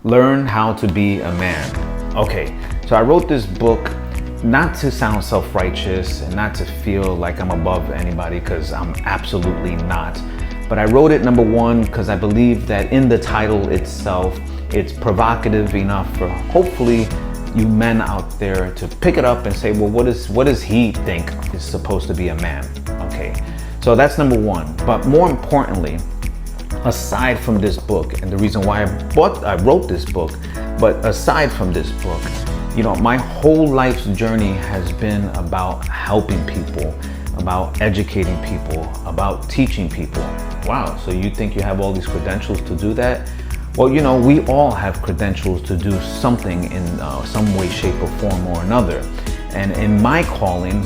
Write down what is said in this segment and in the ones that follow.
Learn How to Be a Man. Okay, so I wrote this book not to sound self-righteous and not to feel like I'm above anybody, because I'm absolutely not. But I wrote it, number one, because I believe that in the title itself, it's provocative enough for hopefully you men out there to pick it up and say, well, what does he think is supposed to be a man? Okay, so that's number one. But more importantly, aside from this book, and the reason why I wrote this book, but aside from this book, my whole life's journey has been about helping people, about educating people, about teaching people. Wow, so you think you have all these credentials to do that? Well, we all have credentials to do something in some way, shape, or form or another. And in my calling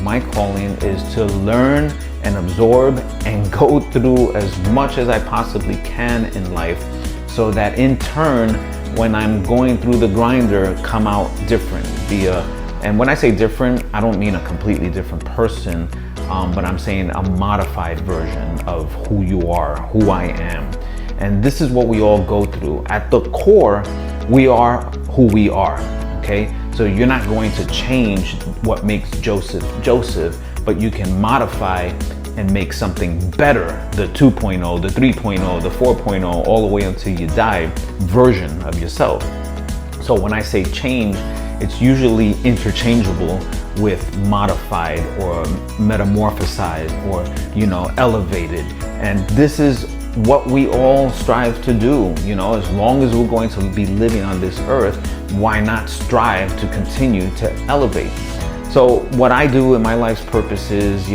is to learn and absorb and go through as much as I possibly can in life, so that in turn, when I'm going through the grinder, come out different. And when I say different, I don't mean a completely different person, but I'm saying a modified version of who you are, who I am. And this is what we all go through. At the core, we are who we are, okay? So you're not going to change what makes Joseph, but you can modify and make something better, the 2.0, the 3.0, the 4.0, all the way until you die version of yourself. So when I say change, it's usually interchangeable with modified or metamorphosized or, elevated. And this is what we all strive to do. As long as we're going to be living on this earth, why not strive to continue to elevate? So what I do in my life's purpose is,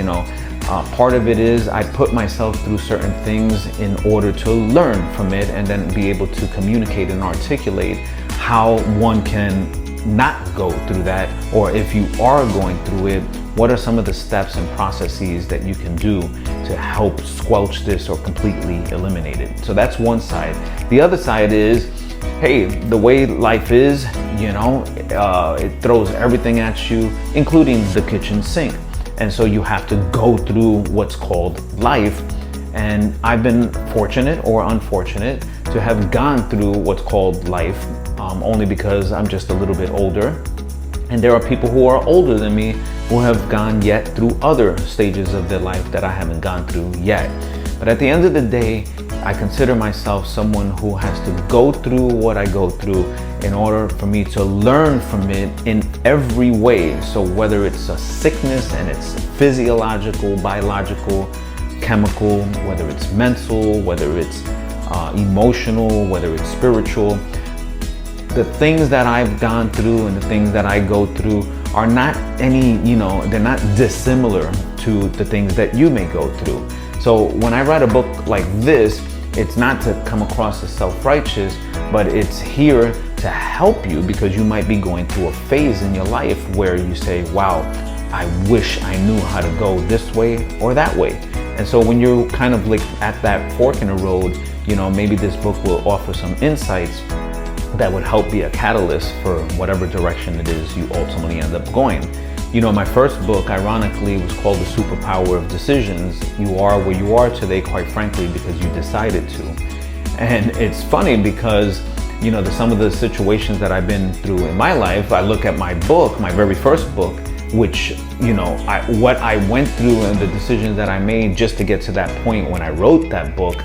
part of it is I put myself through certain things in order to learn from it and then be able to communicate and articulate how one can not go through that, or if you are going through it, what are some of the steps and processes that you can do to help squelch this or completely eliminate it. So that's one side. The other side is, hey, the way life is, it throws everything at you, including the kitchen sink. And so you have to go through what's called life. And I've been fortunate or unfortunate to have gone through what's called life, only because I'm just a little bit older. And there are people who are older than me who have gone yet through other stages of their life that I haven't gone through yet. But at the end of the day, I consider myself someone who has to go through what I go through in order for me to learn from it in every way. So whether it's a sickness and it's physiological, biological, chemical, whether it's mental, whether it's emotional, whether it's spiritual, the things that I've gone through and the things that I go through are not they're not dissimilar to the things that you may go through. So when I write a book like this, it's not to come across as self-righteous, but it's here to help you, because you might be going through a phase in your life where you say, wow, I wish I knew how to go this way or that way. And so when you're kind of like at that fork in the road, maybe this book will offer some insights that would help be a catalyst for whatever direction it is you ultimately end up going. My first book, ironically, was called The Superpower of Decisions. You are where you are today, quite frankly, because you decided to. And it's funny because, some of the situations that I've been through in my life, I look at my book, my very first book, which, what I went through and the decisions that I made just to get to that point when I wrote that book.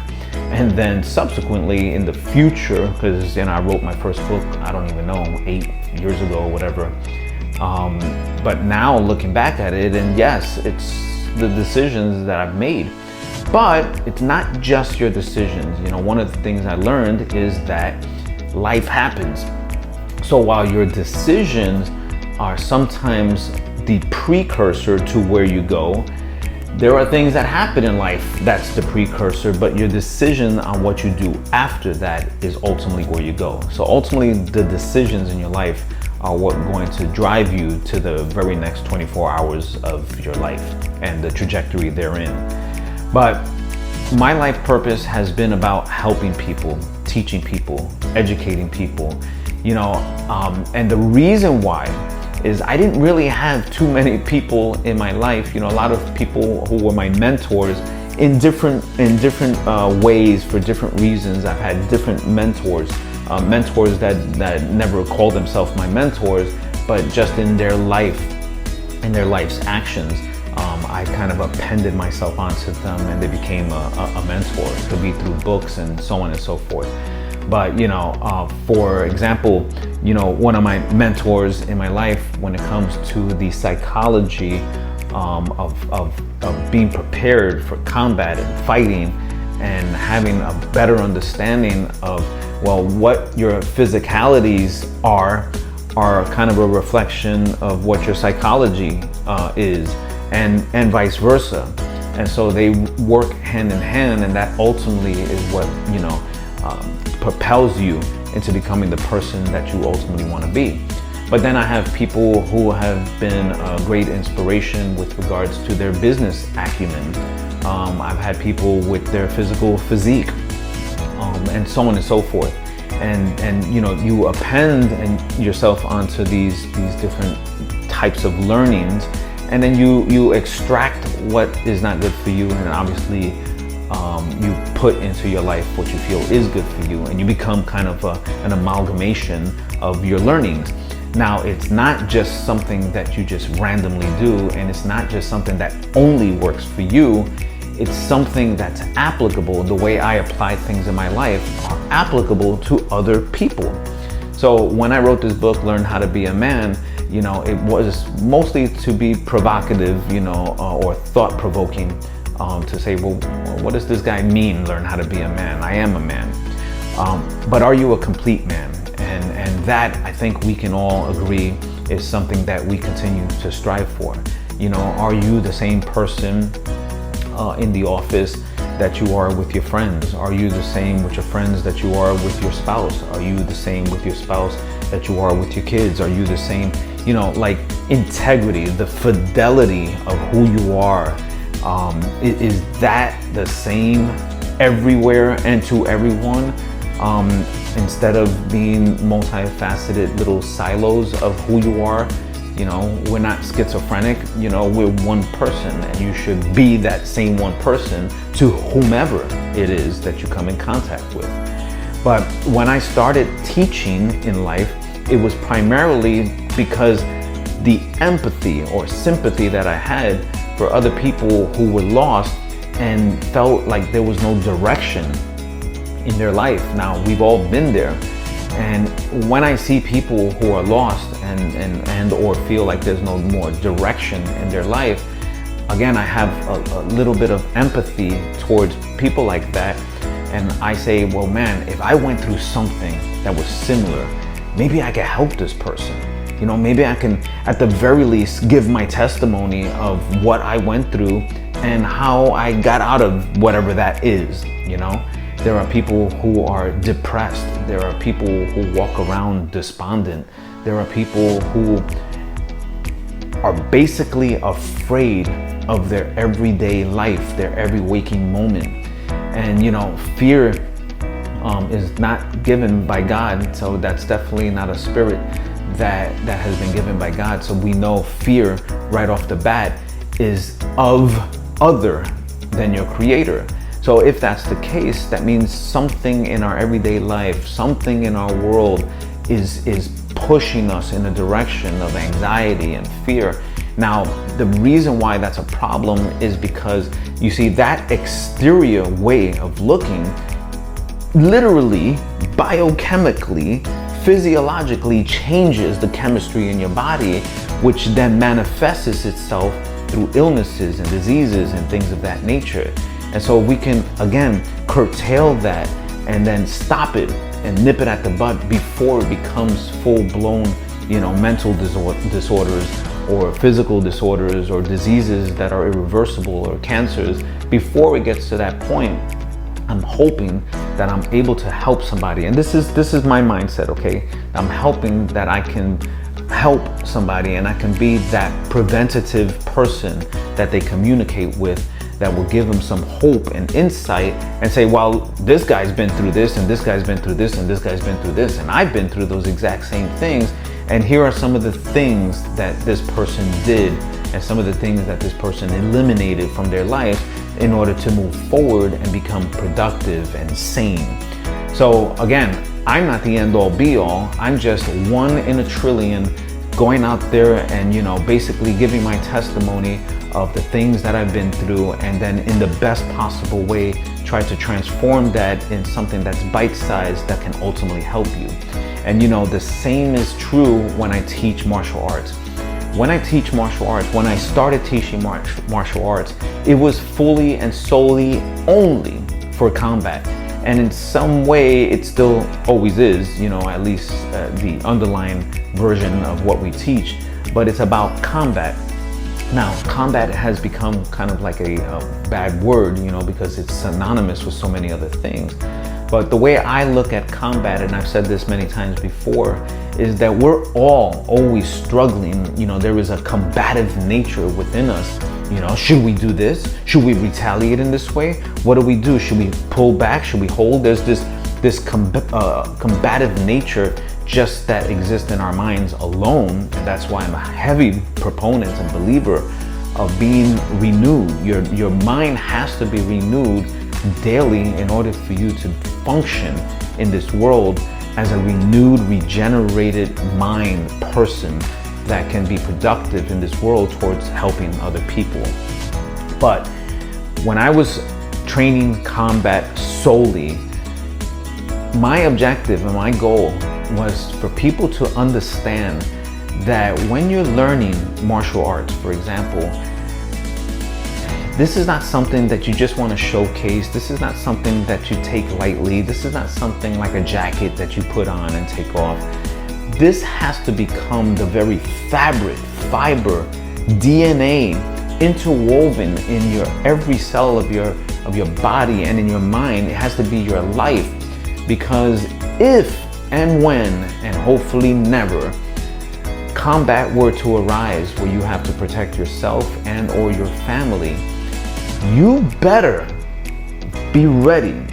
And then subsequently in the future, because I wrote my first book, I don't even know, 8 years ago or whatever. But now looking back at it, and yes, it's the decisions that I've made. But it's not just your decisions. One of the things I learned is that life happens. So while your decisions are sometimes the precursor to where you go, there are things that happen in life that's the precursor, but your decision on what you do after that is ultimately where you go. So ultimately, the decisions in your life are what are going to drive you to the very next 24 hours of your life and the trajectory therein. But my life purpose has been about helping people, teaching people, educating people, and the reason why is I didn't really have too many people in my life, a lot of people who were my mentors in different ways for different reasons. I've had different mentors, mentors that never called themselves my mentors, but just in their life, in their life's actions, I kind of appended myself onto them and they became a mentor. It could be through books and so on and so forth. But, for example, one of my mentors in my life when it comes to the psychology of being prepared for combat and fighting and having a better understanding of, what your physicalities are kind of a reflection of what your psychology is, and vice versa. And so they work hand in hand, and that ultimately is what, propels you into becoming the person that you ultimately want to be. But then I have people who have been a great inspiration with regards to their business acumen. I've had people with their physical physique, and so on and so forth. And you append yourself onto these different types of learnings, and then you extract what is not good for you, and obviously you put into your life what you feel is good for you, and you become kind of an amalgamation of your learnings. Now, it's not just something that you just randomly do, and it's not just something that only works for you. It's something that's applicable. The way I apply things in my life are applicable to other people. So when I wrote this book, Learn How to Be a Man, it was mostly to be provocative, or thought-provoking, to say, what does this guy mean, learn how to be a man? I am a man. But are you a complete man? And that, I think we can all agree, is something that we continue to strive for. Are you the same person in the office that you are with your friends? Are you the same with your friends that you are with your spouse? Are you the same with your spouse that you are with your kids? Are you the same, like integrity, the fidelity of who you are? Is that the same everywhere and to everyone? Instead of being multifaceted little silos of who you are, we're not schizophrenic, we're one person, and you should be that same one person to whomever it is that you come in contact with. But when I started teaching in life, it was primarily because the empathy or sympathy that I had for other people who were lost and felt like there was no direction in their life. Now, we've all been there. And when I see people who are lost and or feel like there's no more direction in their life, again, I have a little bit of empathy towards people like that. And I say, well, man, if I went through something that was similar, maybe I could help this person. Maybe I can, at the very least, give my testimony of what I went through and how I got out of whatever that is, There are people who are depressed. There are people who walk around despondent. There are people who are basically afraid of their everyday life, their every waking moment. And, fear is not given by God. So that's definitely not a spirit that has been given by God. So we know fear right off the bat is of other than your creator. So if that's the case, that means something in our everyday life, something in our world is pushing us in a direction of anxiety and fear. Now, the reason why that's a problem is because you see that exterior way of looking literally, biochemically, physiologically changes the chemistry in your body, which then manifests itself through illnesses and diseases and things of that nature. And so we can, again, curtail that and then stop it and nip it at the bud before it becomes full-blown, mental disorders or physical disorders or diseases that are irreversible or cancers. Before it gets to that point, I'm hoping that I'm able to help somebody. And this is my mindset, okay? I'm hoping that I can help somebody and I can be that preventative person that they communicate with, that will give them some hope and insight and say, well, this guy's been through this and this guy's been through this and this guy's been through this and I've been through those exact same things, and here are some of the things that this person did and some of the things that this person eliminated from their life in order to move forward and become productive and sane. So again, I'm not the end all be all. I'm just one in a trillion going out there and, basically giving my testimony of the things that I've been through, and then in the best possible way, try to transform that in something that's bite-sized that can ultimately help you. And the same is true when I teach martial arts. When I teach martial arts, when I started teaching martial arts, it was fully and solely only for combat. And in some way, it still always is, at least the underlying version of what we teach, but it's about combat. Now, combat has become kind of like a bad word, because it's synonymous with so many other things. But the way I look at combat, and I've said this many times before, is that we're all always struggling. There is a combative nature within us. Should we do this? Should we retaliate in this way? What do we do? Should we pull back? Should we hold? There's this combative nature just that exists in our minds alone. And that's why I'm a heavy proponent and believer of being renewed. Your mind has to be renewed daily in order for you to function in this world as a renewed, regenerated mind person that can be productive in this world towards helping other people. But when I was training combat solely, my objective and my goal was for people to understand that when you're learning martial arts, for example, this is not something that you just want to showcase. This is not something that you take lightly. This is not something like a jacket that you put on and take off. This has to become the very fabric, fiber, DNA interwoven in your every cell of your body and in your mind. It has to be your life, because if and when, and hopefully never, combat were to arise where you have to protect yourself and or your family, you better be ready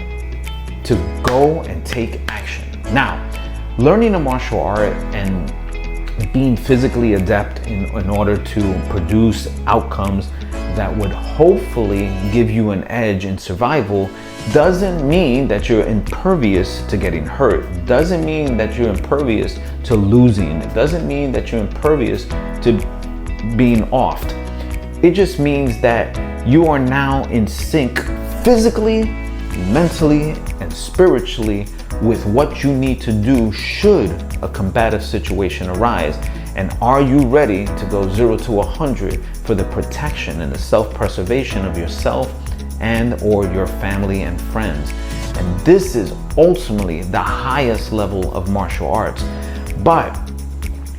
to go and take action. Now, learning a martial art and being physically adept in order to produce outcomes that would hopefully give you an edge in survival doesn't mean that you're impervious to getting hurt. Doesn't mean that you're impervious to losing. It doesn't mean that you're impervious to being offed. It just means that you are now in sync physically, mentally, and spiritually with what you need to do should a combative situation arise. And are you ready to go 0 to 100 for the protection and the self-preservation of yourself and or your family and friends? And this is ultimately the highest level of martial arts. But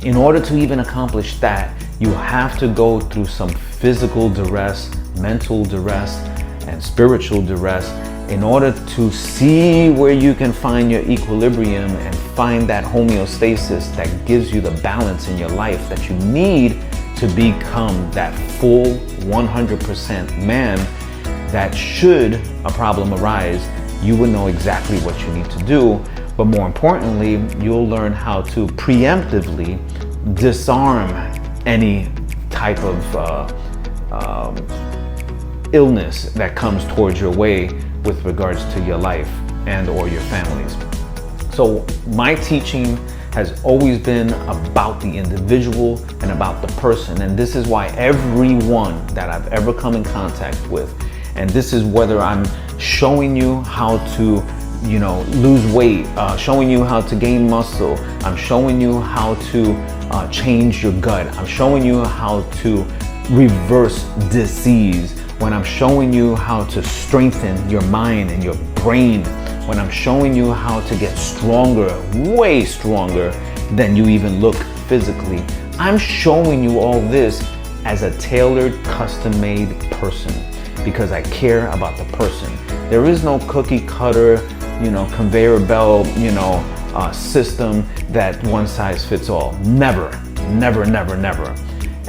in order to even accomplish that, you have to go through some physical duress, mental duress, and spiritual duress in order to see where you can find your equilibrium and find that homeostasis that gives you the balance in your life that you need to become that full 100% man that should a problem arise, you will know exactly what you need to do. But more importantly, you'll learn how to preemptively disarm any type of illness that comes towards your way with regards to your life and or your families. So my teaching has always been about the individual and about the person. And this is why everyone that I've ever come in contact with, and this is whether I'm showing you how to lose weight, showing you how to gain muscle, I'm showing you how to change your gut, I'm showing you how to reverse disease, when I'm showing you how to strengthen your mind and your brain, when I'm showing you how to get stronger, way stronger than you even look physically, I'm showing you all this as a tailored, custom-made person because I care about the person. There is no cookie cutter, conveyor belt, system that one size fits all. Never, never, never, never.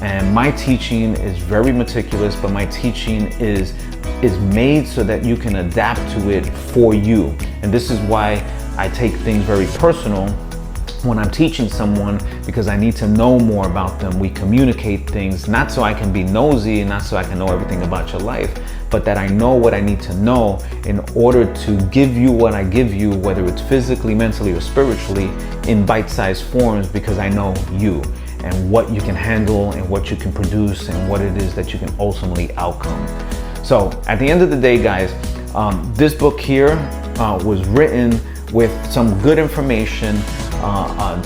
And my teaching is very meticulous, but my teaching is made so that you can adapt to it for you. And this is why I take things very personal, when I'm teaching someone, because I need to know more about them, we communicate things, not so I can be nosy and not so I can know everything about your life, but that I know what I need to know in order to give you what I give you, whether it's physically, mentally, or spiritually, in bite-sized forms, because I know you and what you can handle and what you can produce and what it is that you can ultimately outcome. So at the end of the day, guys, this book here was written with some good information,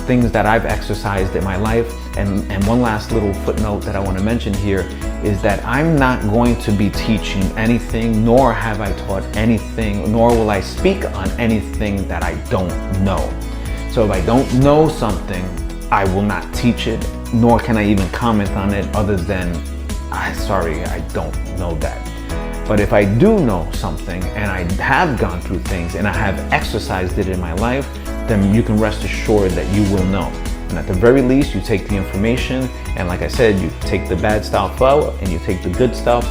things that I've exercised in my life. And one last little footnote that I want to mention here is that I'm not going to be teaching anything, nor have I taught anything, nor will I speak on anything that I don't know. So if I don't know something, I will not teach it, nor can I even comment on it other than, sorry, I don't know that. But if I do know something and I have gone through things and I have exercised it in my life, then you can rest assured that you will know. And at the very least, you take the information, and like I said, you take the bad stuff out and you take the good stuff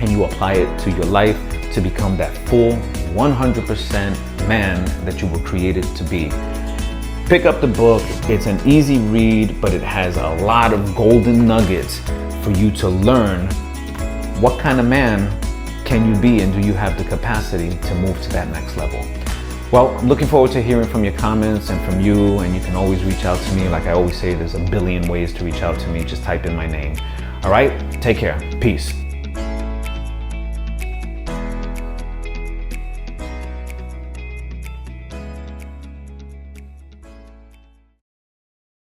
and you apply it to your life to become that full 100% man that you were created to be. Pick up the book. It's an easy read, but it has a lot of golden nuggets for you to learn what kind of man can you be, and do you have the capacity to move to that next level? Well, I'm looking forward to hearing from your comments and from you, and you can always reach out to me. Like I always say, there's a billion ways to reach out to me. Just type in my name. All right, take care. Peace.